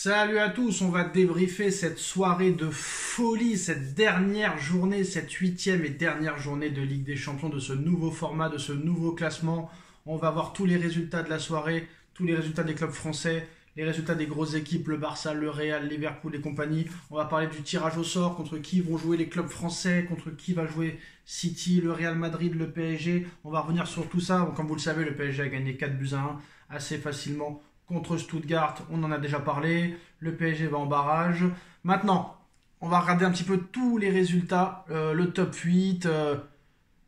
Salut à tous, on va débriefer cette soirée de folie, cette dernière journée, cette 8e et dernière journée de Ligue des Champions, de ce nouveau format, de ce nouveau classement. On va voir tous les résultats de la soirée, tous les résultats des clubs français, les résultats des grosses équipes, le Barça, le Real, Liverpool et compagnie. On va parler du tirage au sort, contre qui vont jouer les clubs français, contre qui va jouer City, le Real Madrid, le PSG. On va revenir sur tout ça. Comme vous le savez, le PSG a gagné 4-1 assez facilement contre Stuttgart, on en a déjà parlé. Le PSG va en barrage. Maintenant, on va regarder un petit peu tous les résultats, le top 8.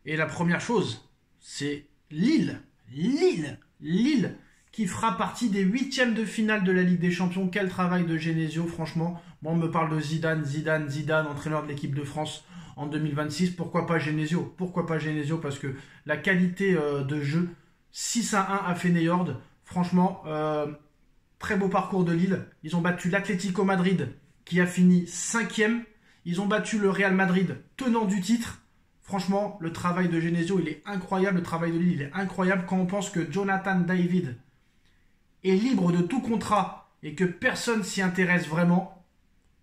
Et la première chose, c'est Lille. Lille qui fera partie des 8e de finale de la Ligue des Champions. Quel travail de Genesio, franchement. Moi, on me parle de Zidane, entraîneur de l'équipe de France en 2026. Pourquoi pas Genesio? Parce que la qualité de jeu, 6-1 à Feyenoord. Franchement, très beau parcours de Lille. Ils ont battu l'Atlético Madrid qui a fini 5e. Ils ont battu le Real Madrid, tenant du titre. Franchement, le travail de Genesio, il est incroyable. Le travail de Lille, il est incroyable. Quand on pense que Jonathan David est libre de tout contrat et que personne s'y intéresse vraiment,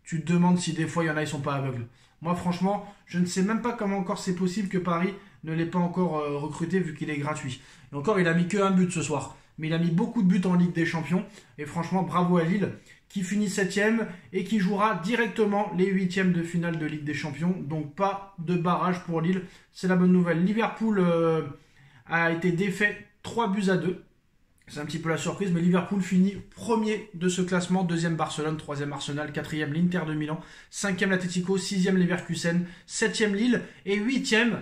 tu te demandes si des fois il y en a, ils sont pas aveugles. Moi, franchement, je ne sais même pas comment encore c'est possible que Paris ne l'ait pas encore recruté vu qu'il est gratuit. Et encore, il a mis que un but ce soir. Mais il a mis beaucoup de buts en Ligue des Champions. Et franchement, bravo à Lille, qui finit 7e et qui jouera directement les 8e de finale de Ligue des Champions. Donc pas de barrage pour Lille. C'est la bonne nouvelle. Liverpool a été défait 3-2. C'est un petit peu la surprise, mais Liverpool finit premier de ce classement. 2e Barcelone, 3e Arsenal, 4e l'Inter de Milan, 5e l'Atlético, 6e Leverkusen, 7e Lille et 8e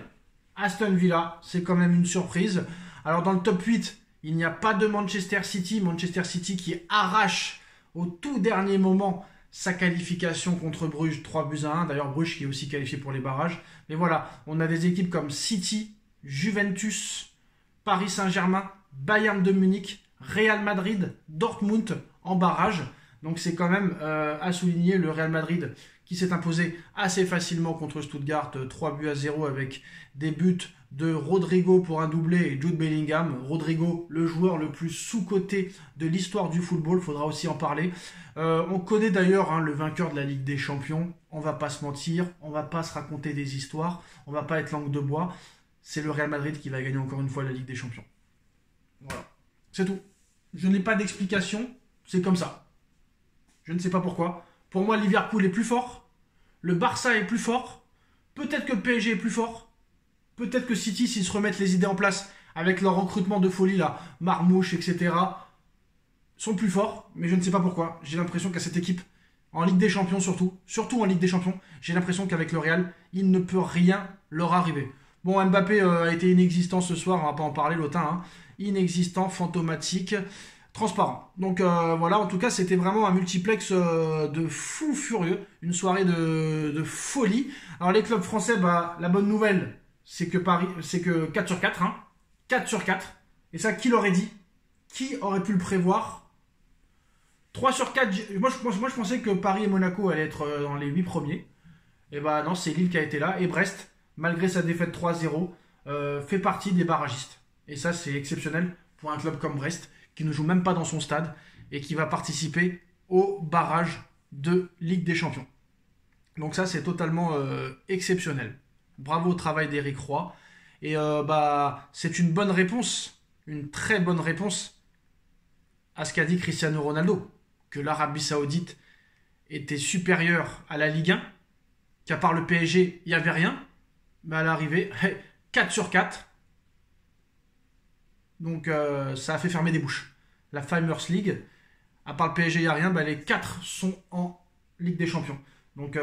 Aston Villa. C'est quand même une surprise. Alors dans le top 8, il n'y a pas de Manchester City. Manchester City qui arrache au tout dernier moment sa qualification contre Bruges 3-1. D'ailleurs, Bruges qui est aussi qualifié pour les barrages. Mais voilà, on a des équipes comme City, Juventus, Paris Saint-Germain, Bayern de Munich, Real Madrid, Dortmund en barrage. Donc c'est quand même à souligner le Real Madrid qui s'est imposé assez facilement contre Stuttgart, 3-0 avec des buts de Rodrigo pour un doublé et Jude Bellingham. Rodrigo, le joueur le plus sous-coté de l'histoire du football, faudra aussi en parler. On connaît d'ailleurs le vainqueur de la Ligue des Champions, on va pas se mentir, on va pas se raconter des histoires, on va pas être langue de bois. C'est le Real Madrid qui va gagner encore une fois la Ligue des Champions. Voilà, c'est tout. Je n'ai pas d'explication, c'est comme ça. Je ne sais pas pourquoi. Pour moi, Liverpool est plus fort, le Barça est plus fort, peut-être que le PSG est plus fort. Peut-être que City, s'ils se remettent les idées en place avec leur recrutement de folie, là, Marmouche, etc., sont plus forts, mais je ne sais pas pourquoi. J'ai l'impression qu'à cette équipe, en Ligue des Champions surtout en Ligue des Champions, j'ai l'impression qu'avec le Real, il ne peut rien leur arriver. Bon, Mbappé a été inexistant ce soir, on va pas en parler, l'autin, inexistant, fantomatique, transparent. Donc voilà, en tout cas, c'était vraiment un multiplex de fou furieux, une soirée de folie. Alors les clubs français, la bonne nouvelle, c'est que Paris, c'est que 4 sur 4, 4 sur 4. Et ça, qui l'aurait dit? Qui aurait pu le prévoir? 3 sur 4, moi je pensais que Paris et Monaco allaient être dans les 8 premiers. Et non, c'est Lille qui a été là. Et Brest, malgré sa défaite 3-0, fait partie des barragistes. Et ça, c'est exceptionnel pour un club comme Brest, qui ne joue même pas dans son stade et qui va participer au barrage de Ligue des Champions. Donc ça, c'est totalement exceptionnel. Bravo au travail d'Éric Roy. Et c'est une bonne réponse, une très bonne réponse à ce qu'a dit Cristiano Ronaldo, que l'Arabie Saoudite était supérieure à la Ligue 1, qu'à part le PSG, il n'y avait rien. Mais à l'arrivée, 4 sur 4. Donc ça a fait fermer des bouches. La Farmers League, à part le PSG, il n'y a rien. Les 4 sont en Ligue des Champions. Donc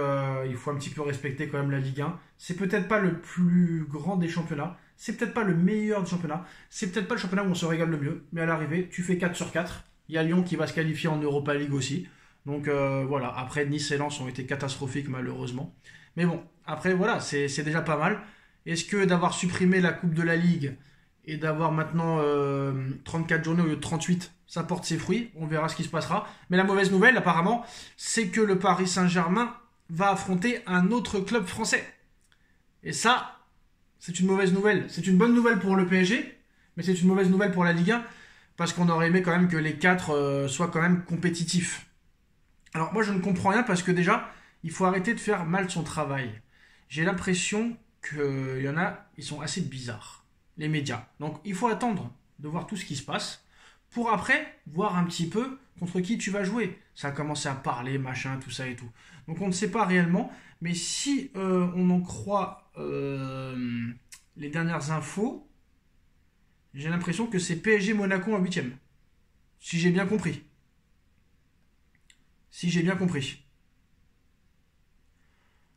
il faut un petit peu respecter quand même la Ligue 1. C'est peut-être pas le plus grand des championnats. C'est peut-être pas le meilleur des championnats. C'est peut-être pas le championnat où on se régale le mieux. Mais à l'arrivée, tu fais 4 sur 4. Il y a Lyon qui va se qualifier en Europa League aussi. Donc voilà. Après, Nice et Lens ont été catastrophiques malheureusement. Mais bon, après voilà, c'est déjà pas mal. Est-ce que d'avoir supprimé la Coupe de la Ligue et d'avoir maintenant 34 journées au lieu de 38, ça porte ses fruits? On verra ce qui se passera. Mais la mauvaise nouvelle, apparemment, c'est que le Paris Saint-Germain va affronter un autre club français. Et ça, c'est une mauvaise nouvelle. C'est une bonne nouvelle pour le PSG, mais c'est une mauvaise nouvelle pour la Ligue 1, parce qu'on aurait aimé quand même que les 4 soient quand même compétitifs. Alors moi je ne comprends rien parce que déjà, il faut arrêter de faire mal son travail. J'ai l'impression qu'il y en a, ils sont assez bizarres, les médias. Donc il faut attendre de voir tout ce qui se passe pour après voir un petit peu contre qui tu vas jouer. Ça a commencé à parler, machin, tout ça et tout. Donc on ne sait pas réellement, mais si on en croit les dernières infos, j'ai l'impression que c'est PSG Monaco en huitième. Si j'ai bien compris. Si j'ai bien compris.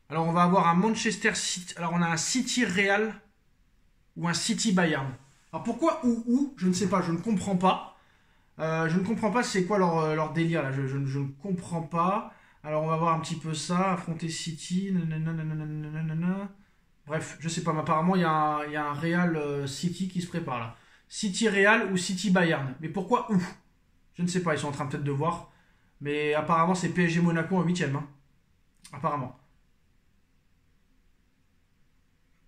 Alors on va avoir un Manchester City. Alors on a un City Real ou un City Bayern. Alors pourquoi ou je ne sais pas, je ne comprends pas. Je ne comprends pas c'est quoi leur délire là. Je ne comprends pas. Alors on va voir un petit peu ça. Affronter City. Nanana. Bref, je sais pas, mais apparemment il y a un Real City qui se prépare là. City Real ou City Bayern. Mais pourquoi où? Je ne sais pas, ils sont en train peut-être de voir. Mais apparemment c'est PSG Monaco en huitième. Hein. Apparemment.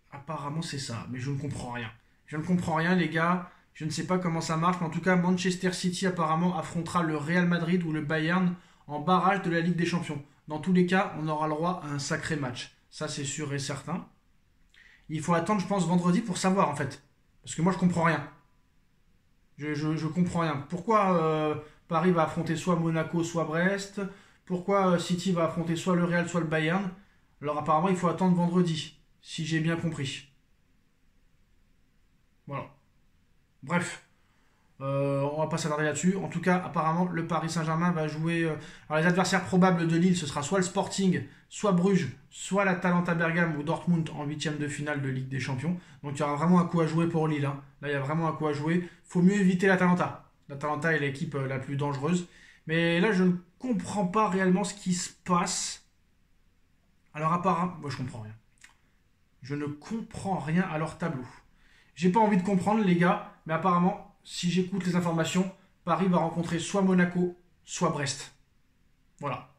Apparemment c'est ça, mais je ne comprends rien. Je ne comprends rien les gars. Je ne sais pas comment ça marche, mais en tout cas Manchester City apparemment affrontera le Real Madrid ou le Bayern en barrage de la Ligue des Champions. Dans tous les cas, on aura le droit à un sacré match. Ça c'est sûr et certain. Il faut attendre, je pense, vendredi pour savoir en fait. Parce que moi je comprends rien. Je comprends rien. Pourquoi Paris va affronter soit Monaco, soit Brest? Pourquoi City va affronter soit le Real, soit le Bayern? Alors apparemment, il faut attendre vendredi, si j'ai bien compris. Voilà. Bref, on va pas s'attarder là-dessus. En tout cas, apparemment, le Paris Saint-Germain va jouer. Alors les adversaires probables de Lille, ce sera soit le Sporting, soit Bruges, soit l'Atalanta Bergame ou Dortmund en huitième de finale de Ligue des Champions. Donc il y aura vraiment un coup à jouer pour Lille. Hein. Là, il y a vraiment un coup à jouer. Faut mieux éviter l'Atalanta. L'Atalanta est l'équipe la plus dangereuse. Mais là, je ne comprends pas réellement ce qui se passe. Alors apparemment, moi je comprends rien. Je ne comprends rien à leur tableau. J'ai pas envie de comprendre les gars, mais apparemment, si j'écoute les informations, Paris va rencontrer soit Monaco, soit Brest. Voilà.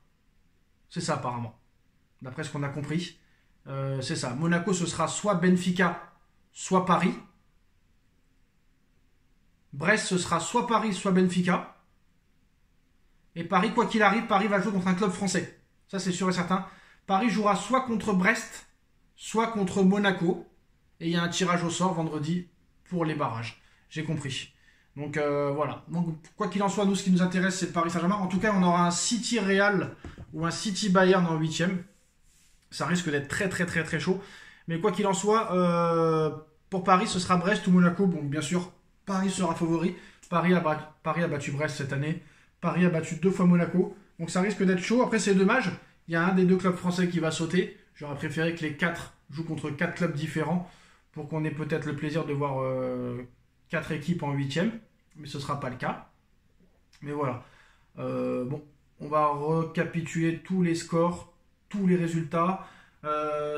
C'est ça apparemment. D'après ce qu'on a compris. C'est ça. Monaco, ce sera soit Benfica, soit Paris. Brest, ce sera soit Paris, soit Benfica. Et Paris, quoi qu'il arrive, Paris va jouer contre un club français. Ça, c'est sûr et certain. Paris jouera soit contre Brest, soit contre Monaco. Et il y a un tirage au sort vendredi pour les barrages. J'ai compris. Donc voilà. Donc quoi qu'il en soit, nous, ce qui nous intéresse, c'est le Paris Saint-Germain. En tout cas, on aura un City Real ou un City Bayern en huitième. Ça risque d'être très très très très chaud. Mais quoi qu'il en soit, pour Paris, ce sera Brest ou Monaco. Bon, bien sûr, Paris sera favori. Paris a battu Brest cette année. Paris a battu 2 fois Monaco. Donc ça risque d'être chaud. Après, c'est dommage. Il y a un des 2 clubs français qui va sauter. J'aurais préféré que les 4 jouent contre 4 clubs différents pour qu'on ait peut-être le plaisir de voir 4 équipes en huitième. Mais ce ne sera pas le cas. Mais voilà. Bon, on va récapituler tous les scores, tous les résultats.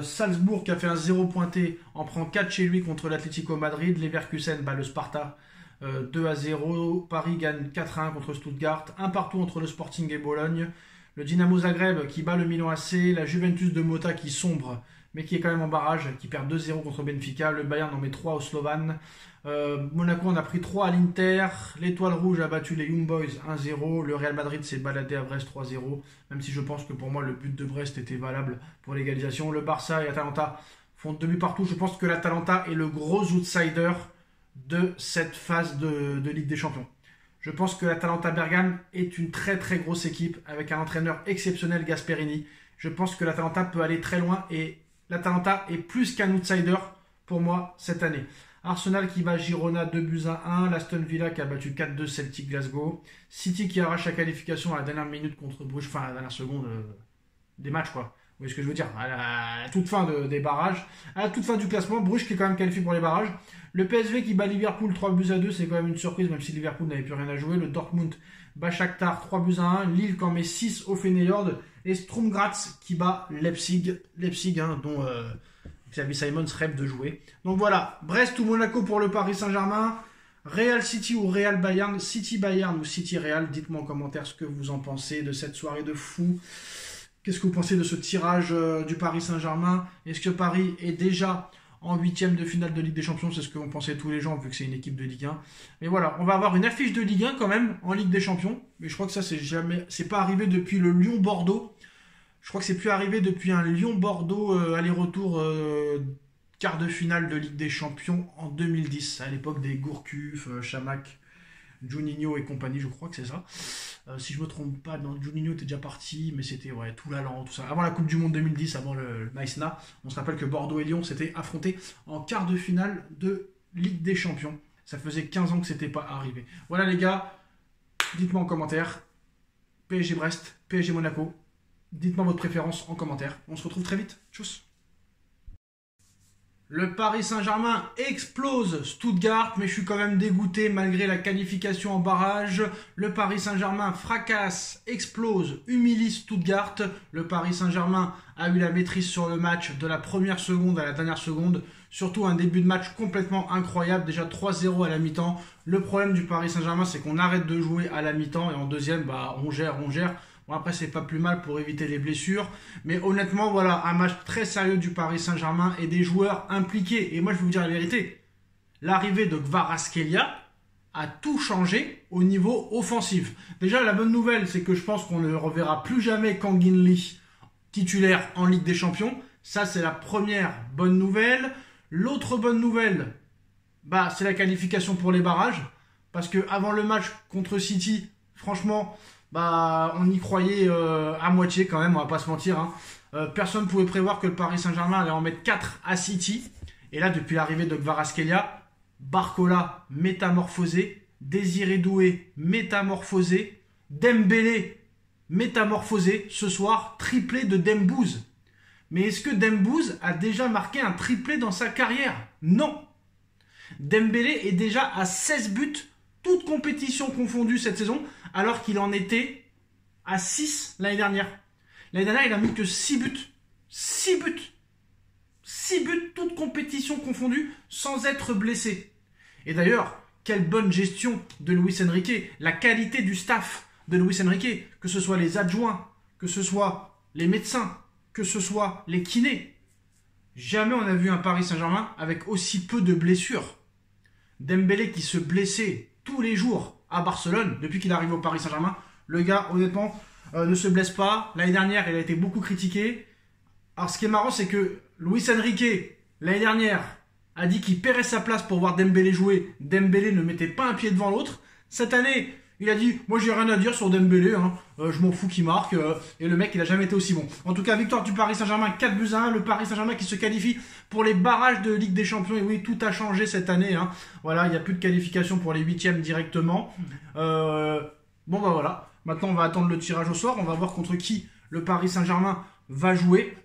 Salzbourg qui a fait un 0 pointé en prend 4 chez lui contre l'Atlético Madrid. Leverkusen bat le Sparta 2-0. Paris gagne 4-1 contre Stuttgart. Un partout entre le Sporting et Bologne. Le Dynamo Zagreb qui bat le Milan AC. La Juventus de Mota qui sombre mais qui est quand même en barrage, qui perd 2-0 contre Benfica. Le Bayern en met 3 au Slovan. Monaco en a pris 3 à l'Inter. L'Étoile Rouge a battu les Young Boys 1-0. Le Real Madrid s'est baladé à Brest 3-0. Même si je pense que pour moi le but de Brest était valable pour l'égalisation. Le Barça et l'Atalanta font 2 buts partout. Je pense que l'Atalanta est le gros outsider de cette phase de Ligue des Champions. Je pense que l'Atalanta Bergame est une très très grosse équipe avec un entraîneur exceptionnel, Gasperini. Je pense que l'Atalanta peut aller très loin et l'Atalanta est plus qu'un outsider pour moi cette année. Arsenal qui bat Girona 2-1, l'Aston Villa qui a battu 4-2 Celtic Glasgow, City qui arrache la qualification à la dernière minute contre Bruges, enfin à la dernière seconde des matchs quoi. Vous voyez ce que je veux dire, à la toute fin des barrages, à la toute fin du classement, Bruges qui est quand même qualifié pour les barrages. Le PSV qui bat Liverpool 3-2, c'est quand même une surprise même si Liverpool n'avait plus rien à jouer. Le Dortmund bat Shakhtar 3-1, Lille qui en met 6 au Feyenoord et Sturm Graz qui bat Leipzig dont Xavi Simons rêve de jouer. Donc voilà, Brest ou Monaco pour le Paris Saint-Germain, Real City ou Real Bayern, City Bayern ou City Real. Dites-moi en commentaire ce que vous en pensez de cette soirée de fou. Qu'est-ce que vous pensez de ce tirage du Paris Saint-Germain? Est-ce que Paris est déjà en huitième de finale de Ligue des Champions. C'est ce que vont penser tous les gens vu que c'est une équipe de Ligue 1. Mais voilà, on va avoir une affiche de Ligue 1 quand même en Ligue des Champions. Mais je crois que ça, c'est pas arrivé depuis le Lyon-Bordeaux. Je crois que c'est plus arrivé depuis un Lyon-Bordeaux aller-retour quart de finale de Ligue des Champions en 2010, à l'époque des Gourcuff, Chamac, Juninho et compagnie, je crois que c'est ça. Si je me trompe pas, non, Juninho était déjà parti, mais c'était tout l'allant, tout ça. Avant la Coupe du Monde 2010, avant le Naïsna, on se rappelle que Bordeaux et Lyon s'étaient affrontés en quart de finale de Ligue des Champions. Ça faisait 15 ans que c'était pas arrivé. Voilà les gars, dites-moi en commentaire, PSG Brest, PSG Monaco, dites-moi votre préférence en commentaire. On se retrouve très vite. Tchuss. Le Paris Saint-Germain explose Stuttgart, mais je suis quand même dégoûté malgré la qualification en barrage. Le Paris Saint-Germain fracasse, explose, humilie Stuttgart. Le Paris Saint-Germain a eu la maîtrise sur le match de la première seconde à la dernière seconde. Surtout un début de match complètement incroyable, déjà 3-0 à la mi-temps. Le problème du Paris Saint-Germain, c'est qu'on arrête de jouer à la mi-temps et en deuxième, on gère. Bon, après, c'est pas plus mal pour éviter les blessures. Mais honnêtement, voilà, un match très sérieux du Paris Saint-Germain et des joueurs impliqués. Et moi, je vais vous dire la vérité. L'arrivée de Kvaratskhelia a tout changé au niveau offensif. Déjà, la bonne nouvelle, c'est que je pense qu'on ne reverra plus jamais Kangin Lee titulaire en Ligue des Champions. Ça, c'est la première bonne nouvelle. L'autre bonne nouvelle, c'est la qualification pour les barrages. Parce que avant le match contre City, franchement... on y croyait à moitié quand même, on va pas se mentir. Personne ne pouvait prévoir que le Paris Saint-Germain allait en mettre 4 à City. Et là, depuis l'arrivée de Kvaratskhelia, Barcola métamorphosé, Désiré Doué métamorphosé, Dembélé métamorphosé. Ce soir, triplé de Dembouz. Mais est-ce que Dembouz a déjà marqué un triplé dans sa carrière? Non. Dembélé est déjà à 16 buts, toutes compétitions confondues cette saison, alors qu'il en était à 6 l'année dernière. L'année dernière, il n'a mis que 6 buts. 6 buts. 6 buts, toutes compétitions confondues, sans être blessé. Et d'ailleurs, quelle bonne gestion de Luis Enrique. La qualité du staff de Luis Enrique, que ce soit les adjoints, que ce soit les médecins, que ce soit les kinés. Jamais on a vu un Paris Saint-Germain avec aussi peu de blessures. Dembélé qui se blessait tous les jours à Barcelone, depuis qu'il arrive au Paris Saint-Germain. Le gars, honnêtement, ne se blesse pas. L'année dernière, il a été beaucoup critiqué. Alors, ce qui est marrant, c'est que Luis Enrique, l'année dernière, a dit qu'il paierait sa place pour voir Dembélé jouer. Dembélé ne mettait pas un pied devant l'autre. Cette année, il a dit « Moi, j'ai rien à dire sur Dembélé. Je m'en fous qu'il marque. » Et le mec, il n'a jamais été aussi bon. En tout cas, victoire du Paris Saint-Germain, 4-1. Le Paris Saint-Germain qui se qualifie pour les barrages de Ligue des Champions. Et oui, tout a changé cette année. Voilà, il n'y a plus de qualification pour les huitièmes directement. Voilà. Maintenant, on va attendre le tirage au sort. On va voir contre qui le Paris Saint-Germain va jouer.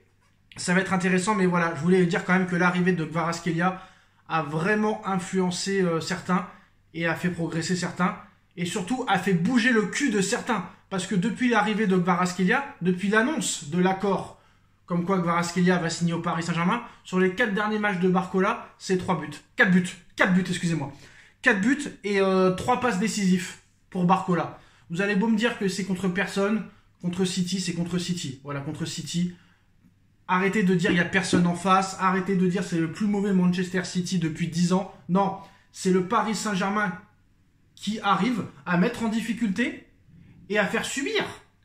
Ça va être intéressant, mais voilà, je voulais dire quand même que l'arrivée de Kvaratskhelia a vraiment influencé certains et a fait progresser certains. Et surtout, a fait bouger le cul de certains. Parce que depuis l'arrivée de Kvaratskhelia, depuis l'annonce de l'accord, comme quoi Kvaratskhelia va signer au Paris Saint-Germain, sur les 4 derniers matchs de Barcola, c'est 3 buts. 4 buts, excusez-moi. 4 buts et 3 passes décisifs pour Barcola. Vous allez beau me dire que c'est contre personne, contre City, c'est contre City. Voilà, contre City. Arrêtez de dire il n'y a personne en face. Arrêtez de dire c'est le plus mauvais Manchester City depuis 10 ans. Non, c'est le Paris Saint-Germain qui arrive à mettre en difficulté et à faire subir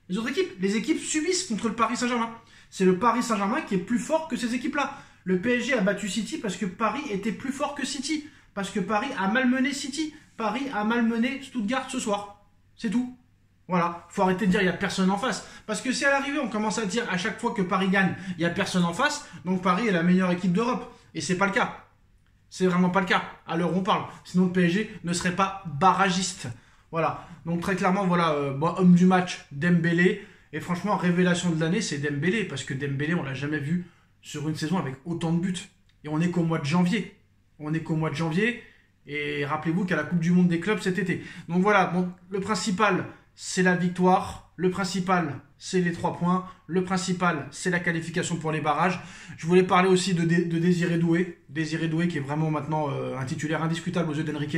les autres équipes. Les équipes subissent contre le Paris Saint-Germain. C'est le Paris Saint-Germain qui est plus fort que ces équipes-là. Le PSG a battu City parce que Paris était plus fort que City. Parce que Paris a malmené City. Paris a malmené Stuttgart ce soir. C'est tout. Voilà, faut arrêter de dire il n'y a personne en face. Parce que si à l'arrivée on commence à dire à chaque fois que Paris gagne, il n'y a personne en face, donc Paris est la meilleure équipe d'Europe. Et c'est pas le cas. C'est vraiment pas le cas, à l'heure où on parle. Sinon le PSG ne serait pas barragiste. Voilà, donc très clairement, voilà, homme du match, Dembélé. Et franchement, révélation de l'année, c'est Dembélé. Parce que Dembélé, on l'a jamais vu sur une saison avec autant de buts. Et on est qu'au mois de janvier. Et rappelez-vous qu'à la Coupe du Monde des clubs cet été. Donc voilà, le principal, c'est la victoire. Le principal, c'est les 3 points. Le principal, c'est la qualification pour les barrages. Je voulais parler aussi de Désiré Doué. Désiré Doué qui est vraiment maintenant un titulaire indiscutable aux yeux d'Enrique.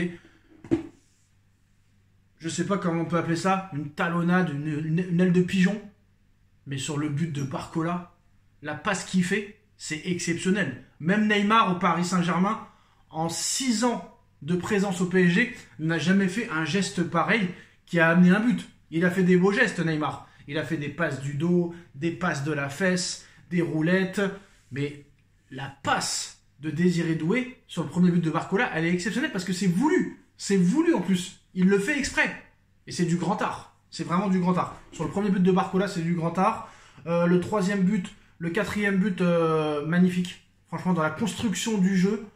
Je sais pas comment on peut appeler ça. Une talonnade, une aile de pigeon. Mais sur le but de Barcola, la passe qu'il fait, c'est exceptionnel. Même Neymar au Paris Saint-Germain, en 6 ans de présence au PSG, n'a jamais fait un geste pareil qui a amené un but. Il a fait des beaux gestes, Neymar. Il a fait des passes du dos, des passes de la fesse, des roulettes. Mais la passe de Désiré Doué sur le premier but de Barcola, elle est exceptionnelle parce que c'est voulu. C'est voulu en plus. Il le fait exprès. Et c'est du grand art. C'est vraiment du grand art. Sur le premier but de Barcola, c'est du grand art. Le troisième but, le quatrième but, magnifique. Franchement, dans la construction du jeu,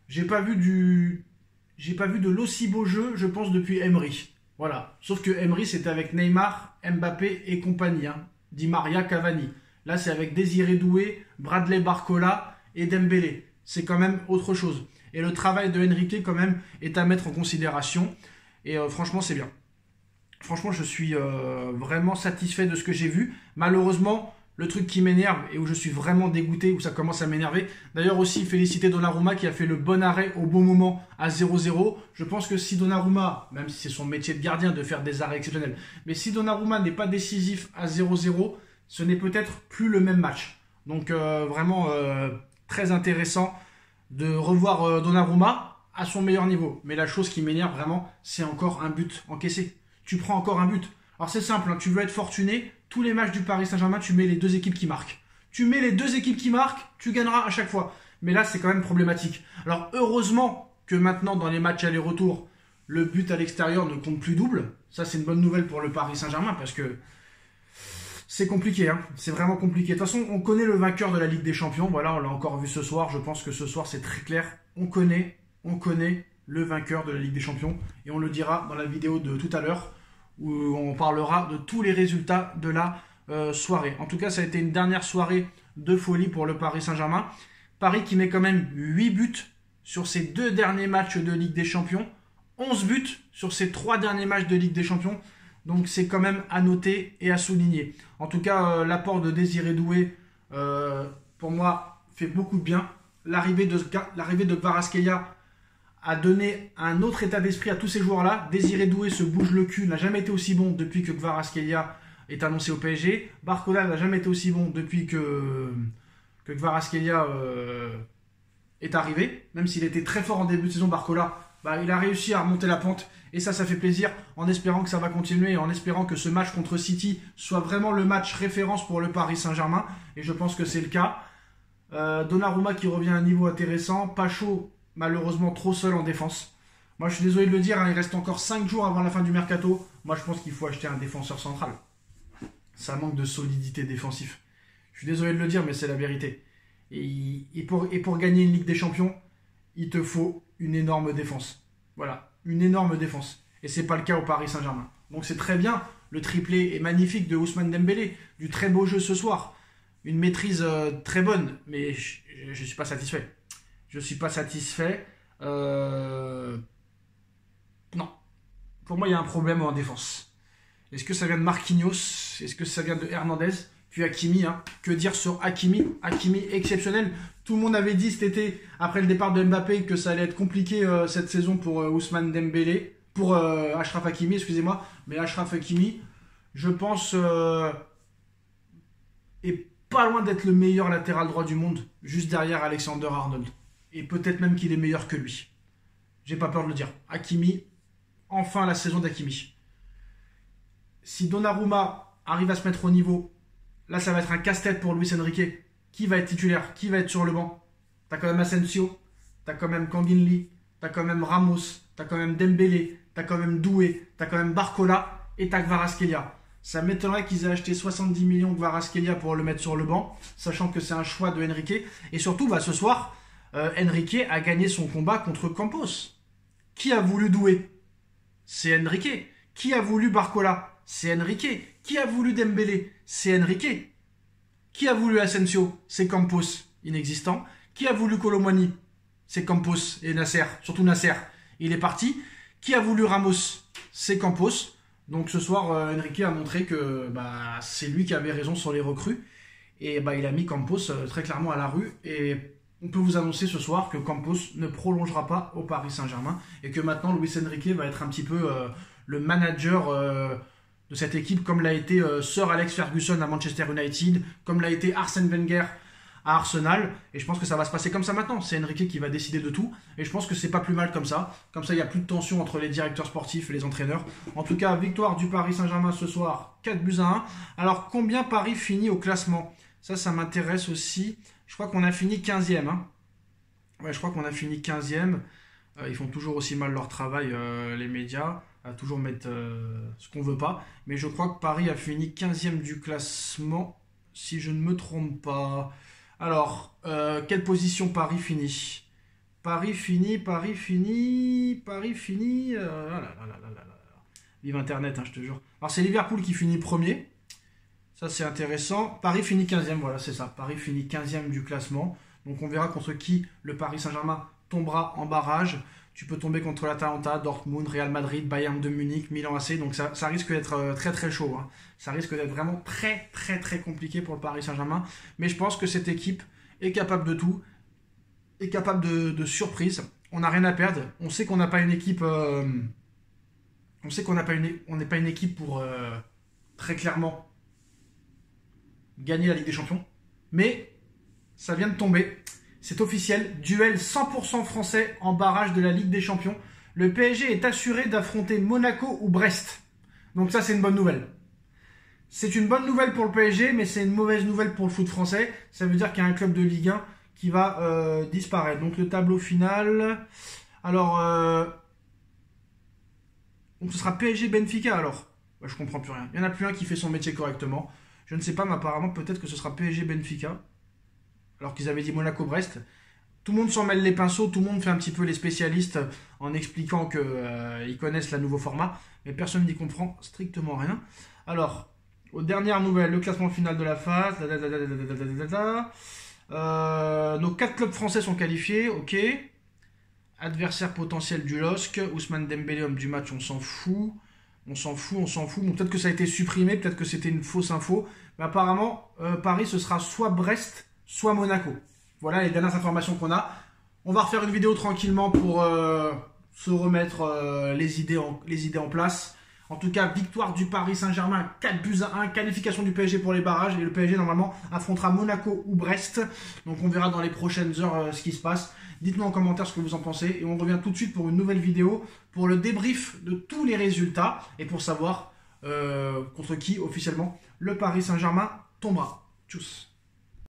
j'ai pas vu de l'aussi beau jeu, je pense, depuis Emery. Voilà. Sauf que Emery, c'était avec Neymar, Mbappé et compagnie. Di Maria, Cavani. Là, c'est avec Désiré Doué, Bradley Barcola et Dembélé. C'est quand même autre chose. Et le travail de Enrique, quand même, est à mettre en considération. Et franchement, c'est bien. Franchement, je suis vraiment satisfait de ce que j'ai vu. Malheureusement, le truc qui m'énerve et où je suis vraiment dégoûté, où ça commence à m'énerver. D'ailleurs aussi, féliciter Donnarumma qui a fait le bon arrêt au bon moment à 0-0. Je pense que si Donnarumma, même si c'est son métier de gardien de faire des arrêts exceptionnels, mais si Donnarumma n'est pas décisif à 0-0, ce n'est peut-être plus le même match. Donc vraiment très intéressant de revoir Donnarumma à son meilleur niveau. Mais la chose qui m'énerve vraiment, c'est encore un but encaissé. Tu prends encore un but. Alors c'est simple, tu veux être fortuné, tous les matchs du Paris Saint-Germain, tu mets les 2 équipes qui marquent. Tu mets les 2 équipes qui marquent, tu gagneras à chaque fois. Mais là, c'est quand même problématique. Alors heureusement que maintenant, dans les matchs aller-retour, le but à l'extérieur ne compte plus double. Ça, c'est une bonne nouvelle pour le Paris Saint-Germain parce que c'est compliqué. C'est vraiment compliqué. De toute façon, on connaît le vainqueur de la Ligue des Champions. Voilà, on l'a encore vu ce soir. Je pense que ce soir, c'est très clair. On connaît le vainqueur de la Ligue des Champions. Et on le dira dans la vidéo de tout à l'heure, où on parlera de tous les résultats de la soirée. En tout cas, ça a été une dernière soirée de folie pour le Paris Saint-Germain. Paris qui met quand même 8 buts sur ses 2 derniers matchs de Ligue des Champions, 11 buts sur ses 3 derniers matchs de Ligue des Champions. Donc c'est quand même à noter et à souligner. En tout cas, l'apport de Désiré Doué, pour moi, fait beaucoup de bien. L'arrivée de Kvaratskhelia a donné un autre état d'esprit à tous ces joueurs-là. Désiré Doué se bouge le cul, n'a jamais été aussi bon depuis que Kvaratskhelia est annoncé au PSG. Barcola n'a jamais été aussi bon depuis que Kvaratskhelia est arrivé. Même s'il était très fort en début de saison, Barcola, il a réussi à remonter la pente. Et ça fait plaisir, en espérant que ça va continuer, en espérant que ce match contre City soit vraiment le match référence pour le Paris Saint-Germain. Et je pense que c'est le cas. Donnarumma qui revient à un niveau intéressant. Pacho, malheureusement, trop seul en défense. Moi, je suis désolé de le dire, il reste encore 5 jours avant la fin du mercato. Moi, je pense qu'il faut acheter un défenseur central. Ça manque de solidité défensive. Je suis désolé de le dire, mais c'est la vérité. Et pour gagner une Ligue des Champions, il te faut une énorme défense. Voilà, une énorme défense. Et c'est pas le cas au Paris Saint-Germain. Donc c'est très bien. Le triplé est magnifique de Ousmane Dembélé. Du très beau jeu ce soir. Une maîtrise très bonne. Mais je ne suis pas satisfait. Je ne suis pas satisfait. Non. Pour moi, il y a un problème en défense. Est-ce que ça vient de Marquinhos? Est-ce que ça vient de Hernandez? Puis Hakimi, que dire sur Hakimi? Hakimi exceptionnel. Tout le monde avait dit cet été, après le départ de Mbappé, que ça allait être compliqué cette saison pour Ousmane Dembélé, pour Achraf Hakimi, excusez-moi. Mais Achraf Hakimi, je pense, est pas loin d'être le meilleur latéral droit du monde, juste derrière Alexander-Arnold. Et peut-être même qu'il est meilleur que lui. J'ai pas peur de le dire. Hakimi, enfin la saison d'Hakimi. Si Donnarumma arrive à se mettre au niveau, là, ça va être un casse-tête pour Luis Enrique. Qui va être titulaire? Qui va être sur le banc? T'as quand même Asensio, t'as quand même Kanginli, t'as quand même Ramos, t'as quand même Dembélé, t'as quand même Doué, t'as quand même Barcola et t'as Kvaratskhelia. Ça m'étonnerait qu'ils aient acheté 70 millions de Kvaratskhelia pour le mettre sur le banc, sachant que c'est un choix de Enrique. Et surtout, ce soir, Enrique a gagné son combat contre Campos. Qui a voulu Doué? C'est Enrique. Qui a voulu Barcola? C'est Enrique. Qui a voulu Dembélé? C'est Enrique. Qui a voulu Asensio? C'est Campos, inexistant. Qui a voulu Kolo Muani? C'est Campos et Nasser, surtout Nasser. Il est parti. Qui a voulu Ramos? C'est Campos. Donc ce soir, Enrique a montré que c'est lui qui avait raison sur les recrues. Et il a mis Campos très clairement à la rue. Et on peut vous annoncer ce soir que Campos ne prolongera pas au Paris Saint-Germain. Et que maintenant, Luis Enrique va être un petit peu le manager de cette équipe, comme l'a été Sir Alex Ferguson à Manchester United, comme l'a été Arsène Wenger à Arsenal. Et je pense que ça va se passer comme ça maintenant. C'est Enrique qui va décider de tout. Et je pense que c'est pas plus mal comme ça. Comme ça, il n'y a plus de tension entre les directeurs sportifs et les entraîneurs. En tout cas, victoire du Paris Saint-Germain ce soir, 4-1. Alors, combien Paris finit au classement? Ça m'intéresse aussi. Je crois qu'on a fini 15e. Hein. Ouais, je crois qu'on a fini 15e. Ils font toujours aussi mal leur travail, les médias, à toujours mettre ce qu'on veut pas. Mais je crois que Paris a fini 15e du classement, si je ne me trompe pas. Alors, quelle position Paris finit? Paris finit. Ah là. Vive Internet, hein, je te jure. Alors, c'est Liverpool qui finit premier. Ça, c'est intéressant. Paris finit 15e, voilà, c'est ça. Paris finit 15e du classement. Donc, on verra contre qui le Paris Saint-Germain tombera en barrage. Tu peux tomber contre l'Atalanta, Dortmund, Real Madrid, Bayern de Munich, Milan AC. Donc ça risque d'être très très chaud. Hein. Ça risque d'être vraiment très très très compliqué pour le Paris Saint-Germain. Mais je pense que cette équipe est capable de tout, est capable de surprises. On n'a rien à perdre. On sait qu'on n'a pas une équipe. On sait qu'on n'est pas une équipe pour très clairement gagner la Ligue des Champions. Mais ça vient de tomber. C'est officiel, duel 100% français en barrage de la Ligue des Champions. Le PSG est assuré d'affronter Monaco ou Brest. Donc ça, c'est une bonne nouvelle. C'est une bonne nouvelle pour le PSG, mais c'est une mauvaise nouvelle pour le foot français. Ça veut dire qu'il y a un club de Ligue 1 qui va disparaître. Donc le tableau final... Alors... Donc ce sera PSG-Benfica alors. Bah, je comprends plus rien. Il n'y en a plus un qui fait son métier correctement. Je ne sais pas, mais apparemment, peut-être que ce sera PSG-Benfica. Alors qu'ils avaient dit Monaco-Brest. Tout le monde s'en mêle les pinceaux, tout le monde fait un petit peu les spécialistes en expliquant qu'ils connaissent le nouveau format, mais personne n'y comprend strictement rien. Alors, aux dernières nouvelles, le classement final de la phase, nos 4 clubs français sont qualifiés, ok. Adversaire potentiel du LOSC, Ousmane Dembélé, homme du match, on s'en fout. On s'en fout. Bon, peut-être que ça a été supprimé, peut-être que c'était une fausse info, mais apparemment, Paris, ce sera soit Brest, soit Monaco. Voilà les dernières informations qu'on a. On va refaire une vidéo tranquillement pour se remettre les idées en place. En tout cas, victoire du Paris Saint-Germain, 4-1, qualification du PSG pour les barrages. Et le PSG, normalement, affrontera Monaco ou Brest. Donc, on verra dans les prochaines heures ce qui se passe. Dites-nous en commentaire ce que vous en pensez. Et on revient tout de suite pour une nouvelle vidéo, pour le débrief de tous les résultats. Et pour savoir contre qui, officiellement, le Paris Saint-Germain tombera. Tchuss.